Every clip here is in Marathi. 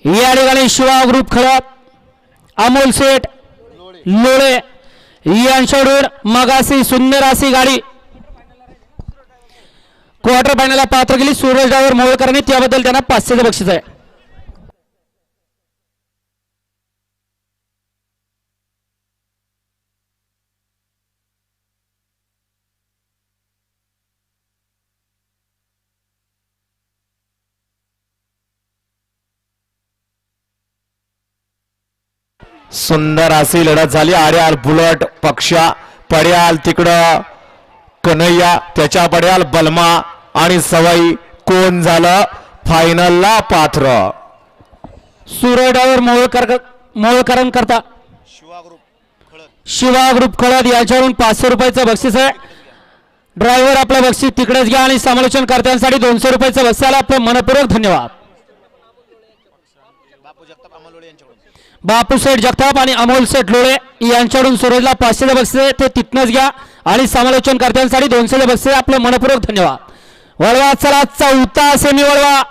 या ठिकाणी शिवा ग्रुप खळप अमोल शेठ लोळे यांच्याकडून मगासी सुंदर अशी गाडी क्वार्टर फायनलला पात्र केली सूरज ड्रायव्हर मोहोळकरांनी, त्याबद्दल त्यांना 500चं बक्षीस आहे. सुंदर अशी लढत झाली. आर्याल बुलट पक्षा पड्याल तिकडं कन्हैया, त्याच्या पड्याल बलमा आणि सवाई. कोण झालं फायनलला पात्र? सूरज ड्रायव्हर मोहोळकरांकरता शिवा ग्रुप खळद याच्यावरून 500 रुपयाचं बक्षीस आहे. ड्रायव्हर आपलं बक्षीस तिकडेच घ्या आणि समालोचन कर्त्यांसाठी 200 रुपयाचं बक्षीस आलं. आपलं मनपूर्वक धन्यवाद. बापू शेठ जगताप आणि अमोल शेठ लोळे यांच्याकडून सूरजला 500चं बक्षीस आहे, ते तिथनच घ्या आणि समालोचन कर्त्यांसाठी 200चं बक्षीस आहे. आपलं मनपूर्वक धन्यवाद. वळवा चला, चौथा सेमी वळवा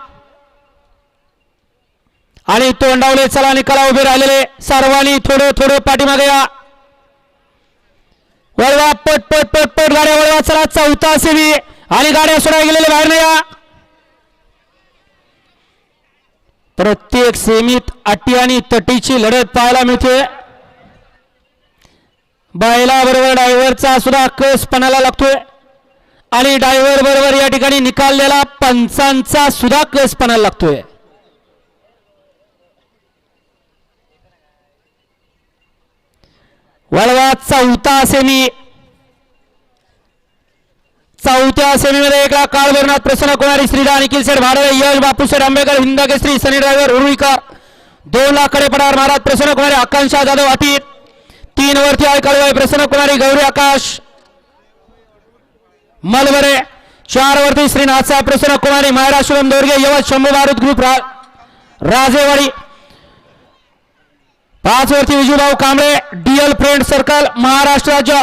आणि तोंडावले चला निकाला उभे राहिलेले सर्वांनी थोडं थोडं पाठीमागे या. वळवा पट पट पट पट गाड्या वळवा चला, चौथा सेमी आणि गाड्या सोडायला गेलेले बाहेर नाही या. प्रत्येक सेमीत अटी आणि तटीची लढत पाहायला मिळते. बायला बरोबर ड्रायव्हरचा सुद्धा कस पणाला लागतोय आणि ड्रायव्हर बरोबर या ठिकाणी निकाललेला पंचांचा सुद्धा कस पणाला लागतोय. वळवा चौथा सेमी. चौथ्या सेमीमध्ये 1 लाख काळ भरनाथ प्रसन्न कुमारी श्रीदा निखिल शेठ भाडे यश बापूसेठ आंबेकर हिंदकेसरी सनी ड्रायव्हर उर्विकर 2 लाख कडे पडार महाराज प्रसन्न कुमारी आकांक्षा जाधव वाटीत 3 वरती आहे काळवाई प्रसन्न कुमारी गौरी आकाश मलबरे 4 वरती श्रीनाथ साहेब प्रसन्न कुमारी मायरा शुभम दोरगे यवत शंभू भारत ग्रुप राजेवाडी 5 वरती Vijubhau Kamble DL friend circle Maharashtra राज्य